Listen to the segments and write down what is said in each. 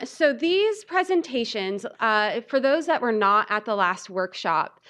So these presentations, for those that were not at the last workshop,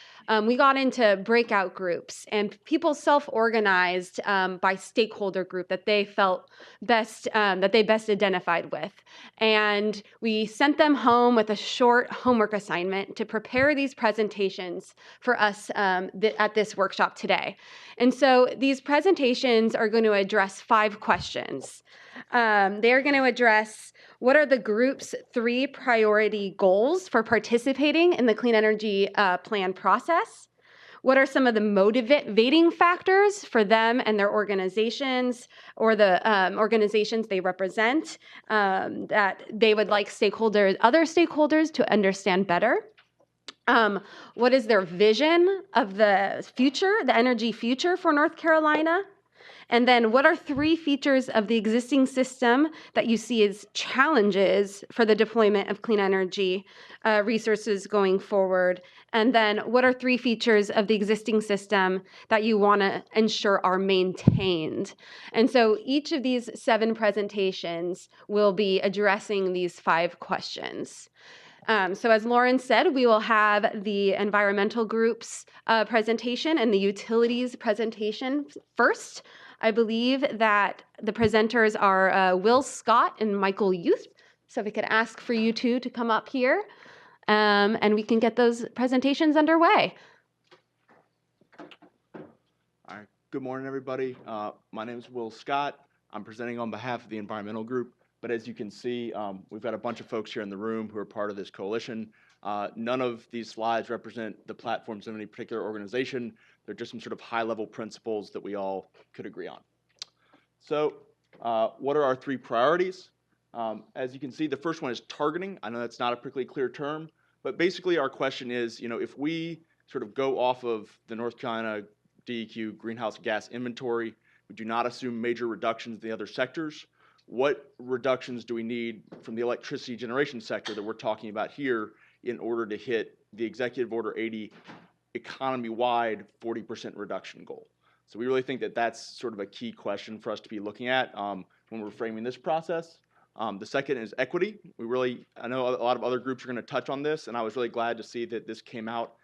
we got into breakout groups and people self-organized by stakeholder group that they felt best, that they best identified with. And we sent them home with a short homework assignment to prepare these presentations for us at this workshop today. And so these presentations are going to address 5 questions. They're going to address what are the group's 3 priority goals for participating in the clean energy plan process? What are some of the motivating factors for them and their organizations or the organizations they represent that they would like other stakeholders to understand better? What is their vision of the future, the energy future for North Carolina? And then what are 3 features of the existing system that you see as challenges for the deployment of clean energy resources going forward? And then what are 3 features of the existing system that you want to ensure are maintained? And so each of these 7 presentations will be addressing these 5 questions. So as Lauren said, we will have the environmental group's presentation and the utilities presentation first. I believe that the presenters are Will Scott and Michael Youth. So if we could ask for you two to come up here and we can get those presentations underway. All right. Good morning, everybody. My name is Will Scott. I'm presenting on behalf of the environmental group. But as you can see, we've got a bunch of folks here in the room who are part of this coalition. None of these slides represent the platforms of any particular organization. They're just some sort of high-level principles that we all could agree on. So what are our 3 priorities? As you can see, the first one is targeting. I know that's not a particularly clear term, but basically our question is, if we sort of go off of the North Carolina DEQ greenhouse gas inventory, we do not assume major reductions in the other sectors. What reductions do we need from the electricity generation sector that we're talking about here in order to hit the Executive Order 80 economy-wide 40% reduction goal? So we really think that that's sort of a key question for us to be looking at when we're framing this process. The second is equity. I know a lot of other groups are going to touch on this, and I was really glad to see that this came out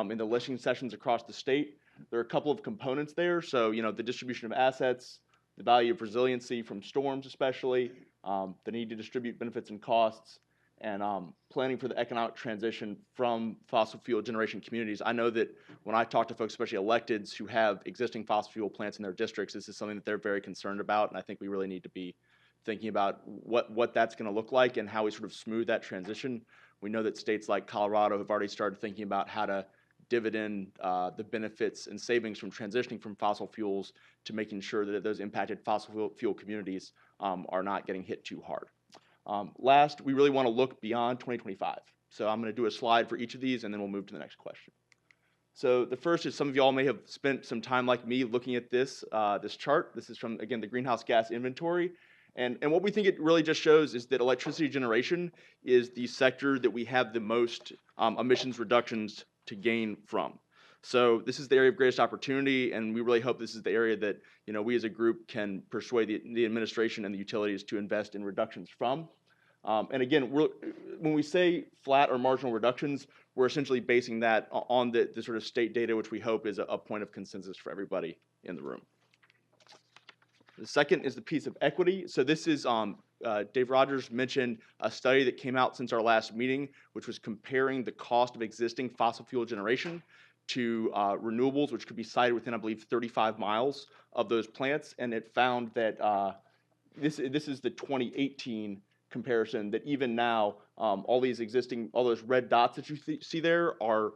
in the listening sessions across the state. There are a couple of components there. So, the distribution of assets, the value of resiliency from storms especially, the need to distribute benefits and costs, and planning for the economic transition from fossil fuel generation communities. I know that when I talk to folks, especially electeds who have existing fossil fuel plants in their districts, this is something that they're very concerned about, and I think we really need to be thinking about what that's going to look like and how we sort of smooth that transition. We know that states like Colorado have already started thinking about how to dividend the benefits and savings from transitioning from fossil fuels to making sure that those impacted fossil fuel communities are not getting hit too hard. Last, we really want to look beyond 2025. So I'm going to do a slide for each of these, and then we'll move to the next question. So the first is, some of y'all may have spent some time like me looking at this chart. This is from, again, the greenhouse gas inventory. And what we think it really just shows is that electricity generation is the sector that we have the most emissions reductions to gain from. So this is the area of greatest opportunity, and we really hope this is the area that we as a group can persuade the administration and the utilities to invest in reductions from. And again, when we say flat or marginal reductions, we're essentially basing that on the sort of state data, which we hope is a point of consensus for everybody in the room. The second is the piece of equity. So this is, Dave Rogers mentioned a study that came out since our last meeting, which was comparing the cost of existing fossil fuel generation to renewables, which could be sited within, I believe, 35 miles of those plants. And it found that this is the 2018 comparison, that even now, all those red dots that you see there are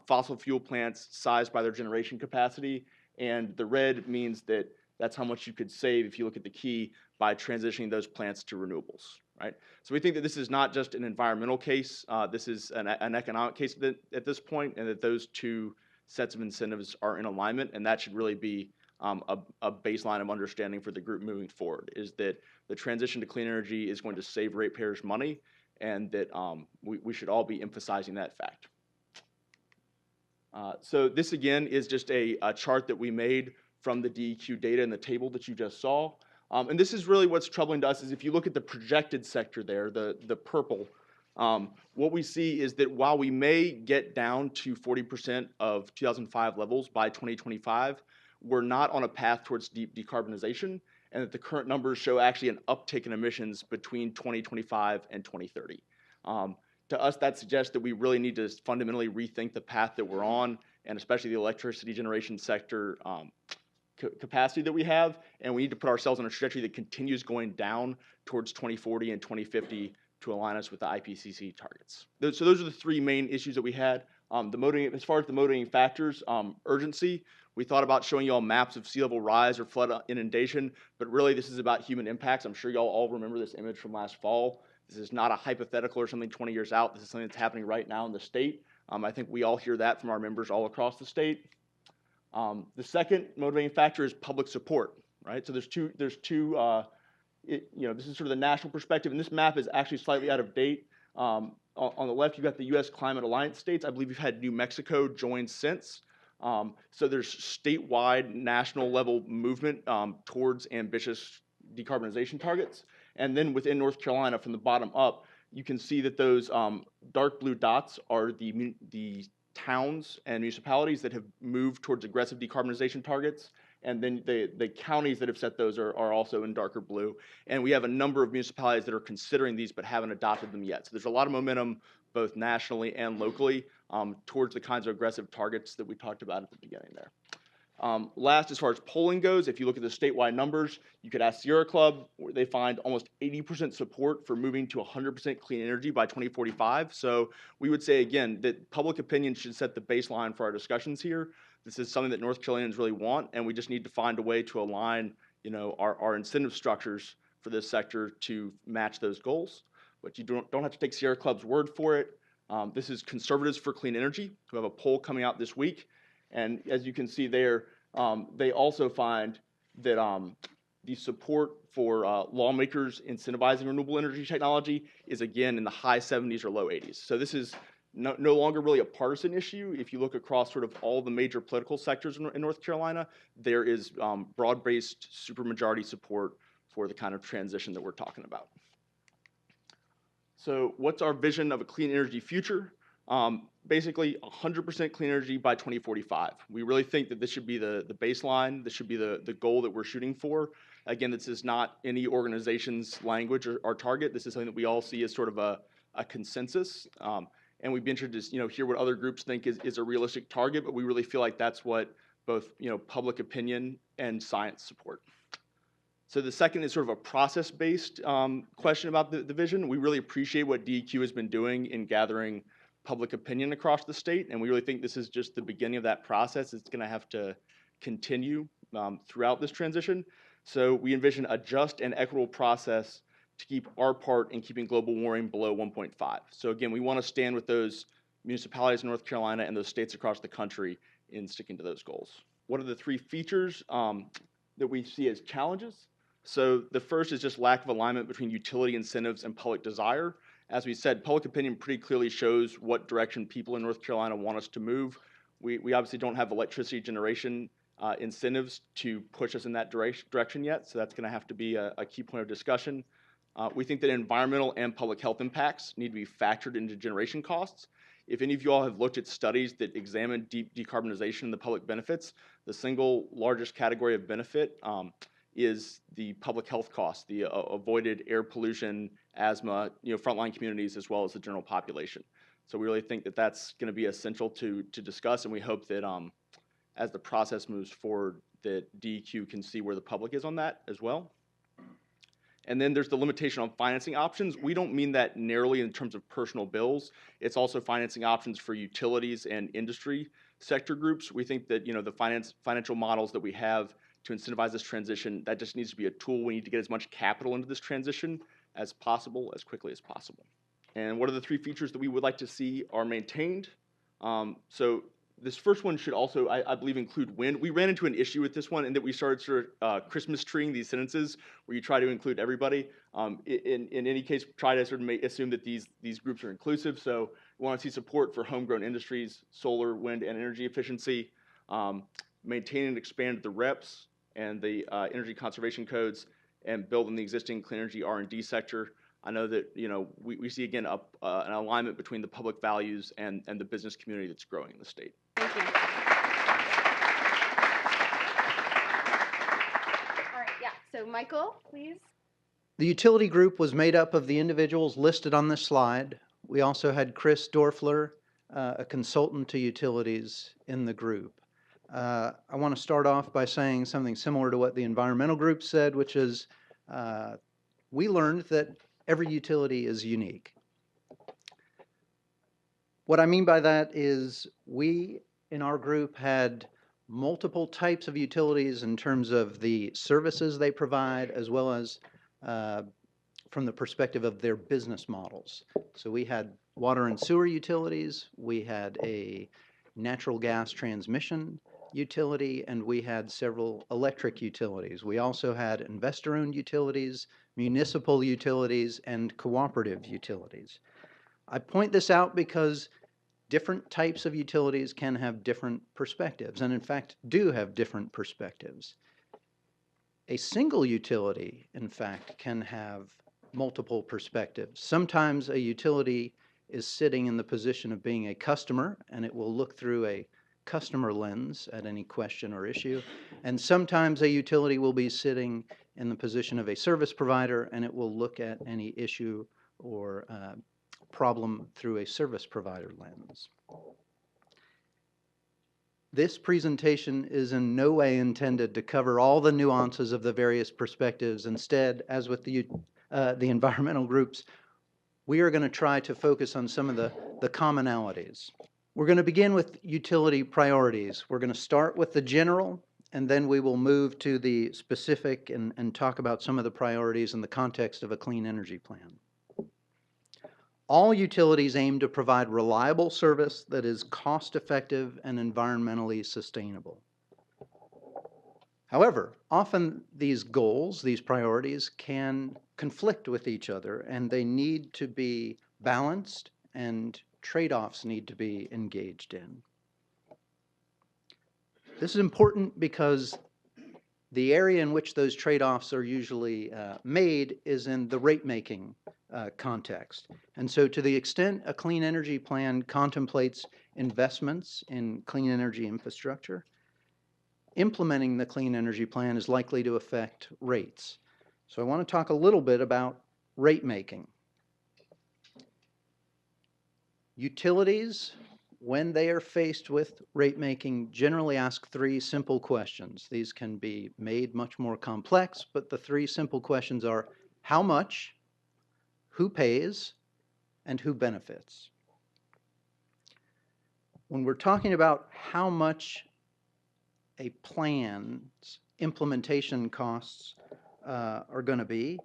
fossil fuel plants sized by their generation capacity. And the red means that that's how much you could save if you look at the key by transitioning those plants to renewables, right? So we think that this is not just an environmental case, this is an economic case at this point, and that those 2 sets of incentives are in alignment, and that should really be a baseline of understanding for the group moving forward, is that the transition to clean energy is going to save ratepayers money, and that we should all be emphasizing that fact. So this, again, is just a chart that we made from the DEQ data in the table that you just saw. And this is really what's troubling to us is if you look at the projected sector there, the purple, what we see is that while we may get down to 40% of 2005 levels by 2025, we're not on a path towards deep decarbonization, and that the current numbers show actually an uptick in emissions between 2025 and 2030. To us, that suggests that we really need to fundamentally rethink the path that we're on, and especially the electricity generation sector capacity that we have, and we need to put ourselves on a trajectory that continues going down towards 2040 and 2050 to align us with the IPCC targets. So those are the three main issues that we had. As far as the motivating factors, urgency, we thought about showing you all maps of sea level rise or flood inundation, but really this is about human impacts. I'm sure y'all all remember this image from last fall. This is not a hypothetical or something 20 years out. This is something that's happening right now in the state. I think we all hear that from our members all across the state. The second motivating factor is public support, right? So this is sort of the national perspective, and this map is actually slightly out of date. On the left, you've got the U.S. Climate Alliance states. I believe you've had New Mexico join since. So there's statewide, national level movement towards ambitious decarbonization targets. And then within North Carolina, from the bottom up, you can see that those dark blue dots are the towns and municipalities that have moved towards aggressive decarbonization targets, and then the counties that have set those are also in darker blue. And we have a number of municipalities that are considering these but haven't adopted them yet. So there's a lot of momentum both nationally and locally towards the kinds of aggressive targets that we talked about at the beginning there. Last, as far as polling goes, if you look at the statewide numbers, you could ask Sierra Club, where they find almost 80% support for moving to 100% clean energy by 2045. So we would say, again, that public opinion should set the baseline for our discussions here. This is something that North Carolinians really want, and we just need to find a way to align, our incentive structures for this sector to match those goals. But you don't have to take Sierra Club's word for it. This is Conservatives for Clean Energy, who have a poll coming out this week. And as you can see there, they also find that the support for lawmakers incentivizing renewable energy technology is, again, in the high 70s or low 80s. So this is no longer really a partisan issue. If you look across sort of all the major political sectors in North Carolina, there is broad-based supermajority support for the kind of transition that we're talking about. So what's our vision of a clean energy future? Basically 100% clean energy by 2045. We really think that this should be the baseline. This should be the goal that we're shooting for. Again, this is not any organization's language or target. This is something that we all see as sort of a consensus. And we'd be interested to hear what other groups think is a realistic target, but we really feel like that's what both public opinion and science support. So the second is sort of a process-based question about the vision. We really appreciate what DEQ has been doing in gathering public opinion across the state, and we really think this is just the beginning of that process. It's going to have to continue throughout this transition. So we envision a just and equitable process to keep our part in keeping global warming below 1.5. So again, we want to stand with those municipalities in North Carolina and those states across the country in sticking to those goals. What are the three features that we see as challenges? So the first is just lack of alignment between utility incentives and public desire. As we said, public opinion pretty clearly shows what direction people in North Carolina want us to move. We obviously don't have electricity generation incentives to push us in that direction yet, so that's going to have to be a key point of discussion. We think that environmental and public health impacts need to be factored into generation costs. If any of you all have looked at studies that examine deep decarbonization and the public benefits, the single largest category of benefit is the public health costs, the avoided air pollution, asthma, frontline communities, as well as the general population. So we really think that that's going to be essential to discuss, and we hope that as the process moves forward, that DEQ can see where the public is on that as well. And then there's the limitation on financing options. We don't mean that narrowly in terms of personal bills. It's also financing options for utilities and industry sector groups. We think that the financial models that we have to incentivize this transition, that just needs to be a tool. We need to get as much capital into this transition as possible, as quickly as possible. And what are the three features that we would like to see are maintained? So this first one should also, I believe, include wind. We ran into an issue with this one in that we started sort of Christmas treeing these sentences where you try to include everybody. In any case, try to sort of assume that these groups are inclusive. So we want to see support for homegrown industries, solar, wind, and energy efficiency, maintain and expand the REPs and the energy conservation codes, and building the existing clean energy R&D sector. I know that we see again an alignment between the public values and the business community that's growing in the state. Thank you. All right, yeah, so Michael, please. The utility group was made up of the individuals listed on this slide. We also had Chris Dorfler, a consultant to utilities in the group. I want to start off by saying something similar to what the environmental group said, which is we learned that every utility is unique. What I mean by that is we in our group had multiple types of utilities in terms of the services they provide, as well as from the perspective of their business models. So we had water and sewer utilities, we had a natural gas transmission utility, and we had several electric utilities. We also had investor-owned utilities, municipal utilities, and cooperative utilities. I point this out because different types of utilities can have different perspectives, and in fact do have different perspectives. A single utility, in fact, can have multiple perspectives. Sometimes a utility is sitting in the position of being a customer, and it will look through a customer lens at any question or issue. And sometimes a utility will be sitting in the position of a service provider, and it will look at any issue or problem through a service provider lens. This presentation is in no way intended to cover all the nuances of the various perspectives. Instead, as with the environmental groups, we are going to try to focus on some of the commonalities. We're going to begin with utility priorities. We're going to start with the general, and then we will move to the specific and talk about some of the priorities in the context of a clean energy plan. All utilities aim to provide reliable service that is cost-effective and environmentally sustainable. However, often these goals, these priorities, can conflict with each other, and they need to be balanced, and trade-offs need to be engaged in. This is important because the area in which those trade-offs are usually made is in the rate-making context. And so to the extent a clean energy plan contemplates investments in clean energy infrastructure, implementing the clean energy plan is likely to affect rates. So I want to talk a little bit about rate making. Utilities, when they are faced with rate making, generally ask three simple questions. These can be made much more complex, but the three simple questions are: how much, who pays, and who benefits? When we're talking about how much a plan's implementation costs are going to be,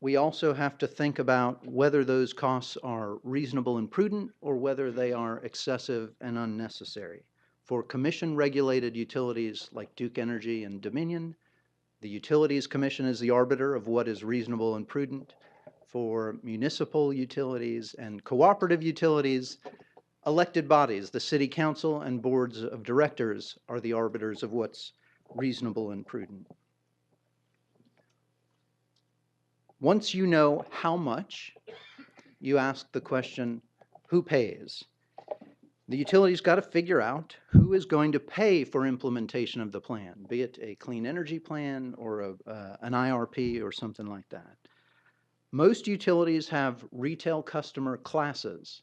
we also have to think about whether those costs are reasonable and prudent or whether they are excessive and unnecessary. For commission-regulated utilities like Duke Energy and Dominion, the Utilities Commission is the arbiter of what is reasonable and prudent. For municipal utilities and cooperative utilities, elected bodies, the city council and boards of directors, are the arbiters of what's reasonable and prudent. Once you know how much, you ask the question, who pays? The utility's got to figure out who is going to pay for implementation of the plan, be it a clean energy plan or an IRP or something like that. Most utilities have retail customer classes.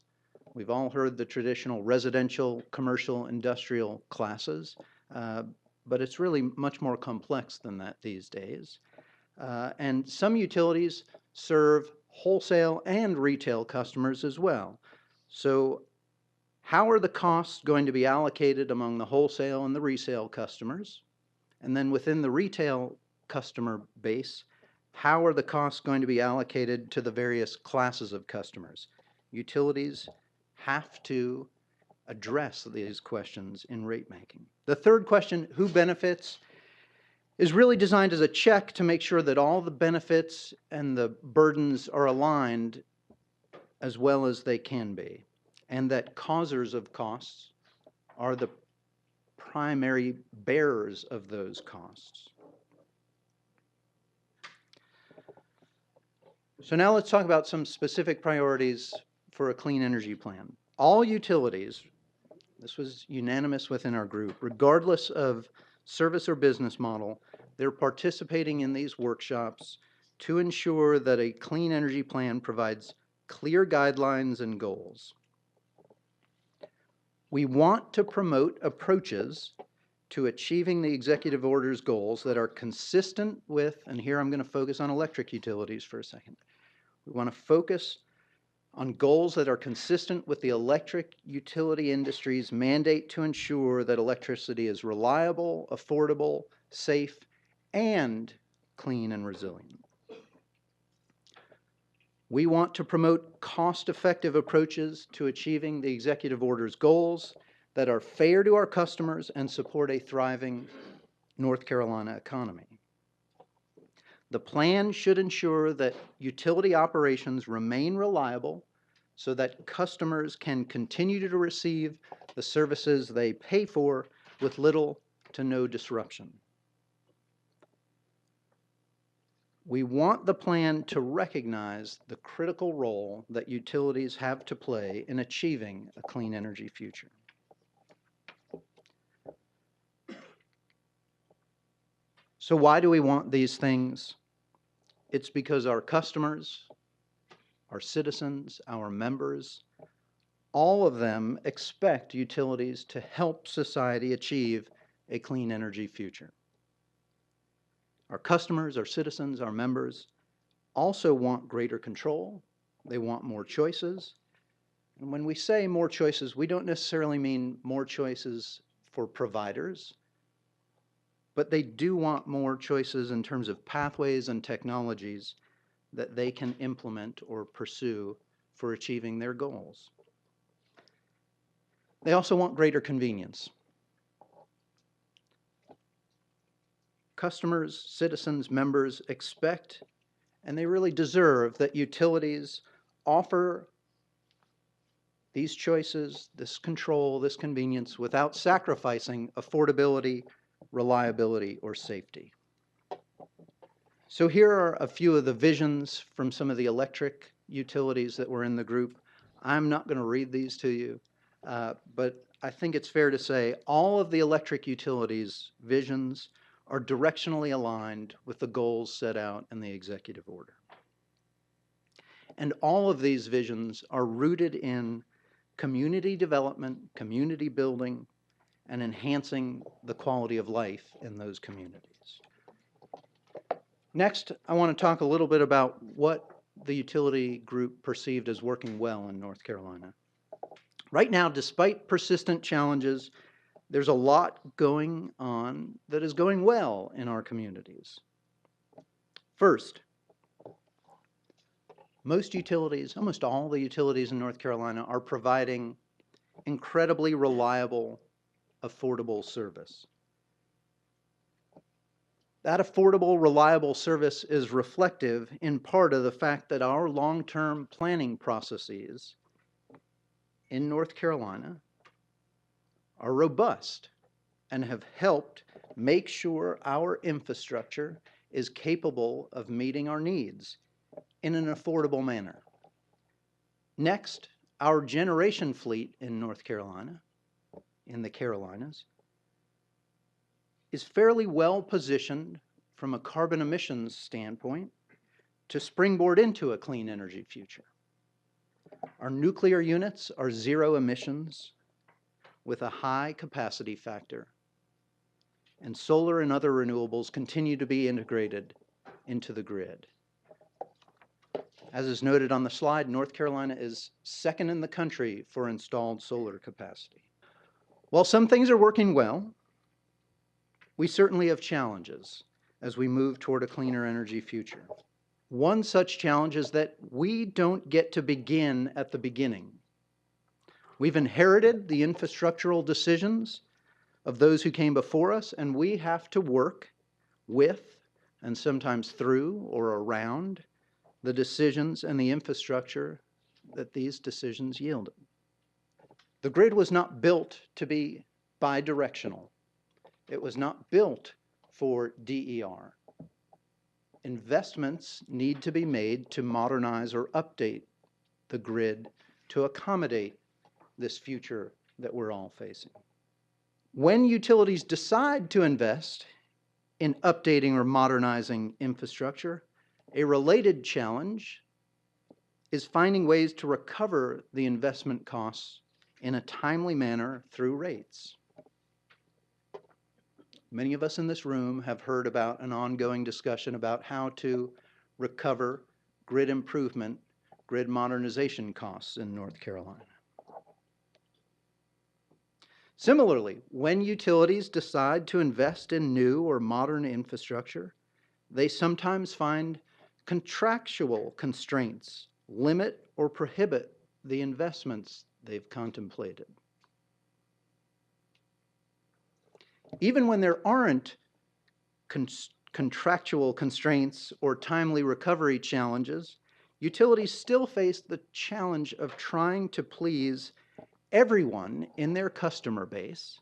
We've all heard the traditional residential, commercial, industrial classes, but it's really much more complex than that these days. And some utilities serve wholesale and retail customers as well. So how are the costs going to be allocated among the wholesale and the resale customers? And then within the retail customer base, how are the costs going to be allocated to the various classes of customers? Utilities have to address these questions in rate making. The third question, who benefits, is really designed as a check to make sure that all the benefits and the burdens are aligned as well as they can be, and that causers of costs are the primary bearers of those costs. So now let's talk about some specific priorities for a clean energy plan. All utilities, this was unanimous within our group, regardless of service or business model, they're participating in these workshops to ensure that a clean energy plan provides clear guidelines and goals. We want to promote approaches to achieving the executive order's goals that are consistent with, and here I'm going to focus on electric utilities for a second. We want to focus on goals that are consistent with the electric utility industry's mandate to ensure that electricity is reliable, affordable, safe, and clean and resilient. We want to promote cost-effective approaches to achieving the executive order's goals that are fair to our customers and support a thriving North Carolina economy. The plan should ensure that utility operations remain reliable so that customers can continue to receive the services they pay for with little to no disruption. We want the plan to recognize the critical role that utilities have to play in achieving a clean energy future. So why do we want these things? It's because our customers, our citizens, our members, all of them expect utilities to help society achieve a clean energy future. Our customers, our citizens, our members also want greater control. They want more choices. And when we say more choices, we don't necessarily mean more choices for providers, but they do want more choices in terms of pathways and technologies that they can implement or pursue for achieving their goals. They also want greater convenience. Customers, citizens, members expect, and they really deserve, that utilities offer these choices, this control, this convenience, without sacrificing affordability, reliability, or safety. So here are a few of the visions from some of the electric utilities that were in the group. I'm not going to read these to you, but I think it's fair to say all of the electric utilities' visions are directionally aligned with the goals set out in the executive order. And all of these visions are rooted in community development, community building, and enhancing the quality of life in those communities. Next, I want to talk a little bit about what the utility group perceived as working well in North Carolina. Right now, despite persistent challenges, there's a lot going on that is going well in our communities. First, most utilities, almost all the utilities in North Carolina, are providing incredibly reliable, affordable service. That affordable, reliable service is reflective in part of the fact that our long-term planning processes in North Carolina are robust and have helped make sure our infrastructure is capable of meeting our needs in an affordable manner. Next, our generation fleet in North Carolina, in the Carolinas, is fairly well positioned from a carbon emissions standpoint to springboard into a clean energy future. Our nuclear units are zero emissions with a high capacity factor, and solar and other renewables continue to be integrated into the grid. As is noted on the slide, North Carolina is second in the country for installed solar capacity. While some things are working well, we certainly have challenges as we move toward a cleaner energy future. One such challenge is that we don't get to begin at the beginning. We've inherited the infrastructural decisions of those who came before us, and we have to work with, and sometimes through or around, the decisions and the infrastructure that these decisions yielded. The grid was not built to be bidirectional. It was not built for DER. investments need to be made to modernize or update the grid to accommodate this future that we're all facing. When utilities decide to invest in updating or modernizing infrastructure, a related challenge is finding ways to recover the investment costs in a timely manner through rates. Many of us in this room have heard about an ongoing discussion about how to recover grid improvement, grid modernization costs in North Carolina. Similarly, when utilities decide to invest in new or modern infrastructure, they sometimes find contractual constraints limit or prohibit the investments they've contemplated. Even when there aren't contractual constraints or timely recovery challenges, utilities still face the challenge of trying to please everyone in their customer base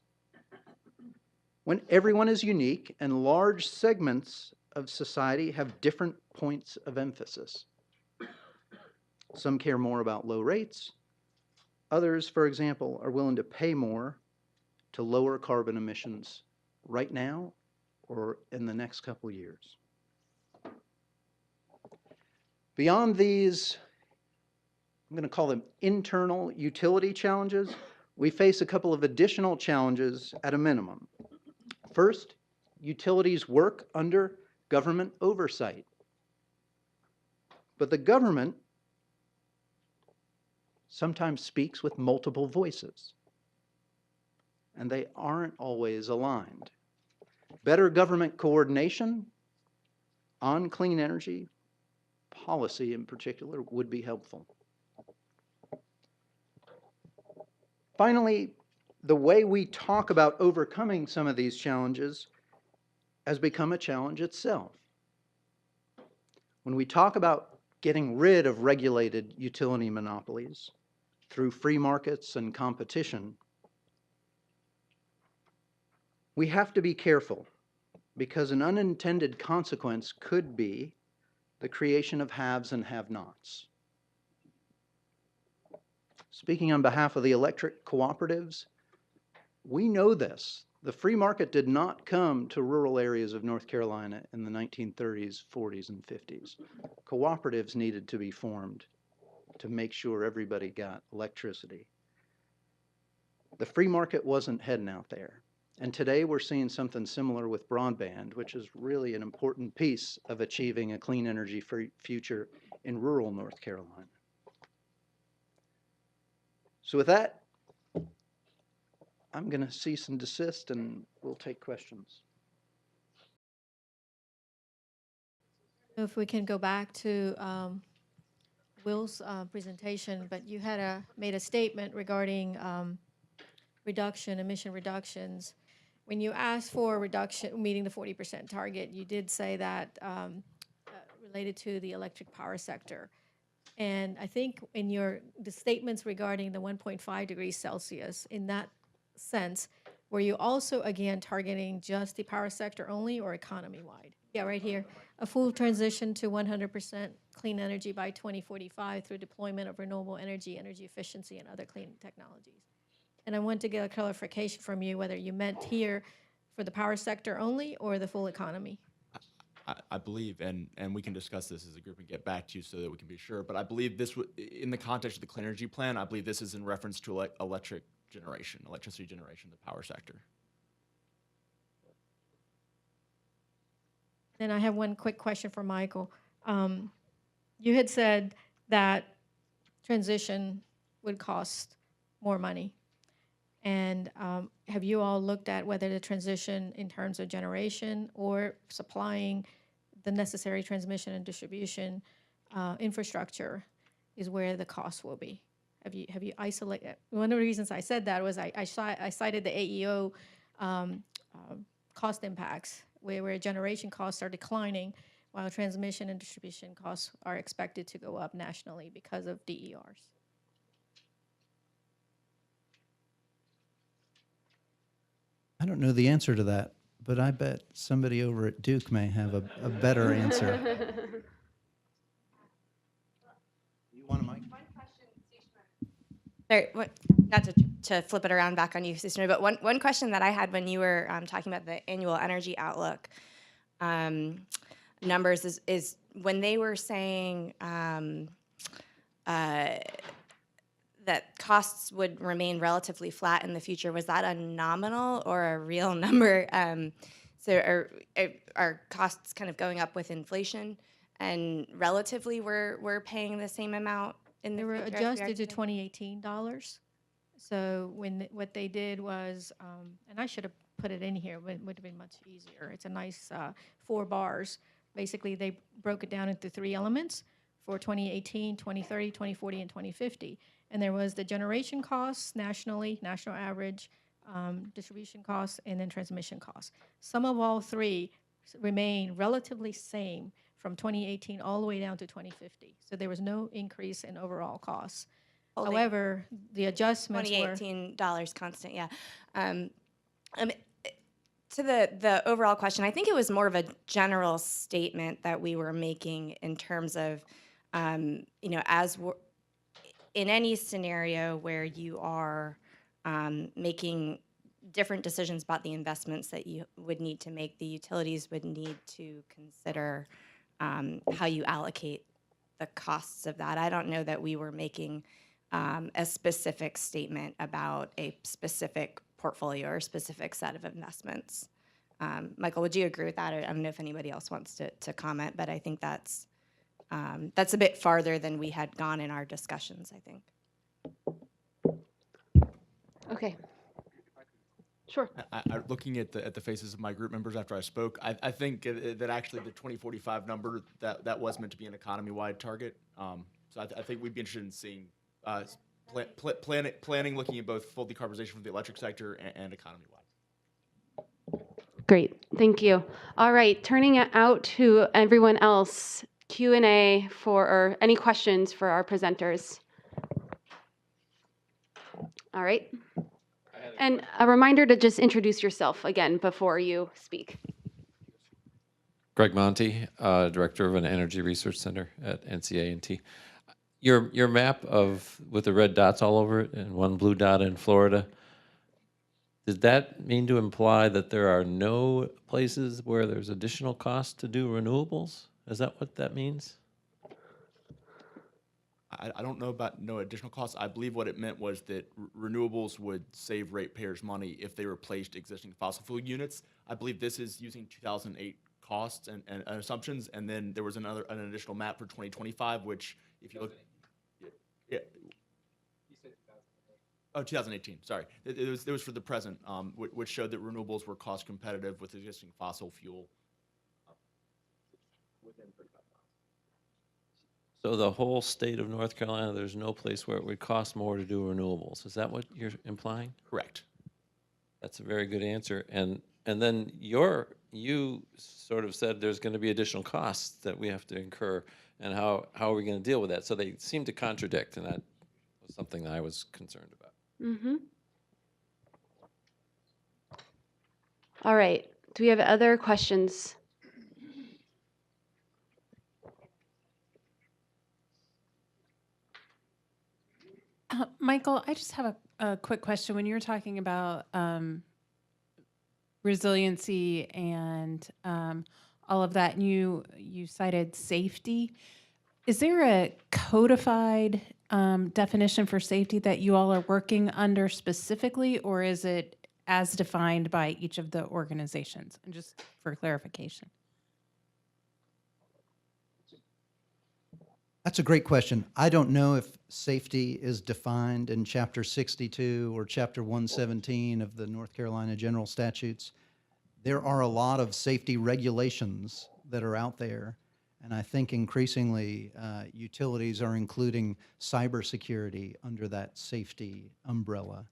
when everyone is unique and large segments of society have different points of emphasis. Some care more about low rates. Others, for example, are willing to pay more to lower carbon emissions right now or in the next couple of years. Beyond these, I'm going to call them internal utility challenges, we face a couple of additional challenges at a minimum. First, utilities work under government oversight. But the government sometimes speaks with multiple voices, and they aren't always aligned. Better government coordination on clean energy policy in particular would be helpful. Finally, the way we talk about overcoming some of these challenges has become a challenge itself. When we talk about getting rid of regulated utility monopolies through free markets and competition, we have to be careful because an unintended consequence could be the creation of haves and have-nots. Speaking on behalf of the electric cooperatives, we know this. The free market did not come to rural areas of North Carolina in the 1930s, 40s, and 50s. Cooperatives needed to be formed to make sure everybody got electricity. The free market wasn't heading out there. And today we're seeing something similar with broadband, which is really an important piece of achieving a clean energy future in rural North Carolina. So with that, I'm going to cease and desist, and we'll take questions. If we can go back to Will's presentation, but you had made a statement regarding emission reductions. When you asked for reduction, meeting the 40% target, you did say that related to the electric power sector. And I think in the statements regarding the 1.5 degrees Celsius, in that sense, were you also again targeting just the power sector only or economy-wide? Yeah, right here. A full transition to 100% clean energy by 2045 through deployment of renewable energy, energy efficiency, and other clean technologies. And I want to get a clarification from you whether you meant here for the power sector only or the full economy. I believe, and we can discuss this as a group and get back to you so that we can be sure, but I believe this, in the context of the Clean Energy Plan, I believe this is in reference to electricity generation, the power sector. Then I have one quick question for Michael. You had said that transition would cost more money. And have you all looked at whether the transition in terms of generation or supplying the necessary transmission and distribution infrastructure is where the cost will be? Have you isolated? One of the reasons I said that was I cited the AEO cost impacts where generation costs are declining while transmission and distribution costs are expected to go up nationally because of DERs. I don't know the answer to that, but I bet somebody over at Duke may have a better answer. You want a mic? Sorry, not to flip it around back on you, Sister, but one question that I had when you were talking about the annual energy outlook numbers is when they were saying that costs would remain relatively flat in the future, was that a nominal or a real number? So are costs kind of going up with inflation, and relatively we're paying the same amount in the They were future as we are adjusted to today? 2018 dollars. So what they did was, and I should have put it in here, but it would have been much easier. It's a nice 4 bars. Basically, they broke it down into 3 elements for 2018, 2030, 2040, and 2050. And there was the generation costs nationally, national average, distribution costs, and then transmission costs. Sum of all 3 remain relatively same from 2018 all the way down to 2050. So there was no increase in overall costs. Holding However, the adjustments were, $2018 constant, yeah. Um, to the overall question, I think it was more of a general statement that we were making in terms of, as in any scenario where you are making different decisions about the investments that you would need to make, the utilities would need to consider how you allocate the costs of that. I don't know that we were making a specific statement about a specific portfolio or specific set of investments. Michael, would you agree with that? I don't know if anybody else wants to comment, but I think that's a bit farther than we had gone in our discussions, I think. Okay. Sure. Looking at the faces of my group members after I spoke, I think that actually the 2045 number that was meant to be an economy-wide target. So I think we'd be interested in seeing planning, looking at both full decarbonization for the electric sector and economy-wide. Great. Thank you. All right. Turning it out to everyone else. Q&A or any questions for our presenters. All right. And a reminder to just introduce yourself again before you speak. Greg Monty, Director of an Energy Research Center at NCA&T. Your map with the red dots all over it and one blue dot in Florida, does that mean to imply that there are no places where there's additional cost to do renewables? Is that what that means? I don't know about no additional costs. I believe what it meant was that renewables would save ratepayers money if they replaced existing fossil fuel units. I believe this is using 2008 costs and assumptions, and then there was an additional map for 2025, which if you look, yeah. Oh, 2018. Sorry, it was for the present, which showed that renewables were cost competitive with existing fossil fuel. Within 35 miles. So the whole state of North Carolina, there's no place where it would cost more to do renewables. Is that what you're implying? Correct. That's a very good answer. And then you sort of said there's going to be additional costs that we have to incur, and how are we going to deal with that? So they seem to contradict, and that was something that I was concerned about. Mm-hmm. All right. Do we have other questions? Michael, I just have a quick question. When you were talking about resiliency and all of that, and you cited safety, is there a codified definition for safety that you all are working under specifically, or is it as defined by each of the organizations? And just for clarification. That's a great question. I don't know if safety is defined in Chapter 62 or Chapter 117 of the North Carolina General Statutes. There are a lot of safety regulations that are out there, and I think increasingly utilities are including cybersecurity under that safety umbrella.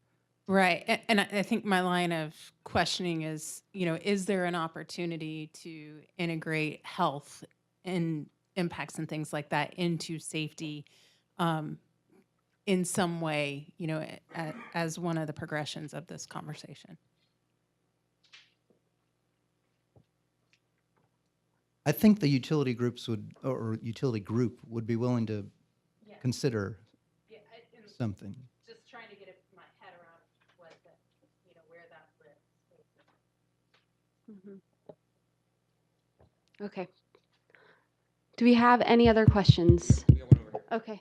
Right. And I think my line of questioning is, is there an opportunity to integrate health and impacts and things like that into safety in some way, as one of the progressions of this conversation? I think the utility groups would, or utility group would be willing to consider something. Just trying to get my head around what the, where that lives. Okay. Do we have any other questions? Okay.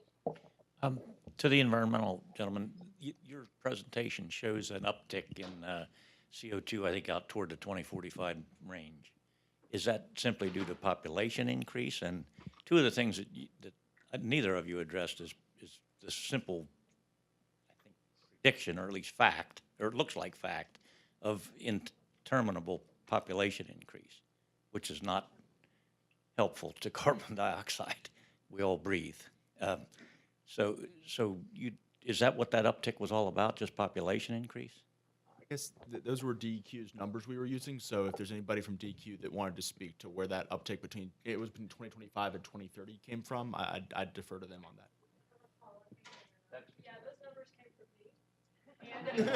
To the environmental gentleman, your presentation shows an uptick in CO2, I think, out toward the 2045 range. Is that simply due to population increase? And two of the things that neither of you addressed is the simple, I think, prediction, or at least fact, or it looks like fact, of interminable population increase, which is not helpful to carbon dioxide we all breathe. So is that what that uptick was all about, just population increase? I guess those were DEQ's numbers we were using. So if there's anybody from DEQ that wanted to speak to where that uptick between 2025 and 2030 came from, I'd defer to them on that. Yeah, those numbers came from me.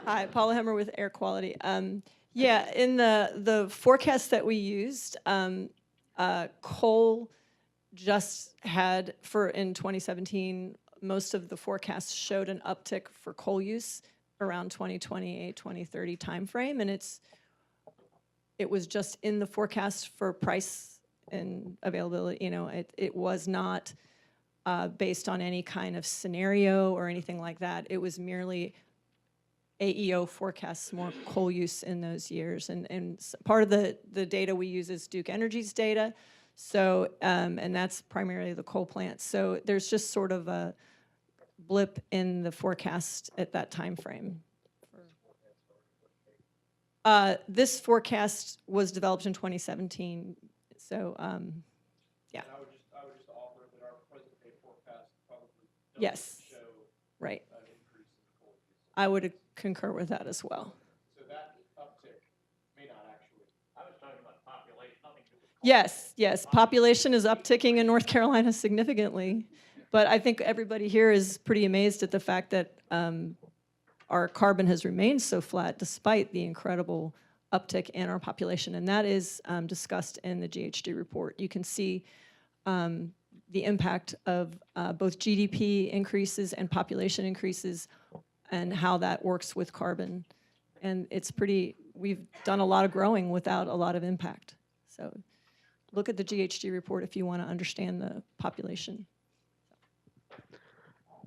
Hi, Paula Hemmer with Air Quality. Yeah, in the forecast that we used, coal just had in 2017, most of the forecasts showed an uptick for coal use around 2028, 2030 timeframe, and it was just in the forecast for price and availability. It was not based on any kind of scenario or anything like that. It was merely AEO forecasts more coal use in those years. And part of the data we use is Duke Energy's data. So, and that's primarily the coal plants. So there's just sort of a blip in the forecast at that time frame. This forecast was developed in 2017. So, yeah. I would just offer that our present day forecast probably doesn't Yes. show Right. an increase in coal use. I would concur with that as well. So that uptick may not actually. I was talking about population, nothing to do with Yes, population is upticking in North Carolina significantly, but I think everybody here is pretty amazed at the fact that our carbon has remained so flat despite the incredible uptick in our population, and that is discussed in the GHG report. You can see the impact of both GDP increases and population increases and how that works with carbon. And we've done a lot of growing without a lot of impact. So look at the GHG report if you want to understand the population.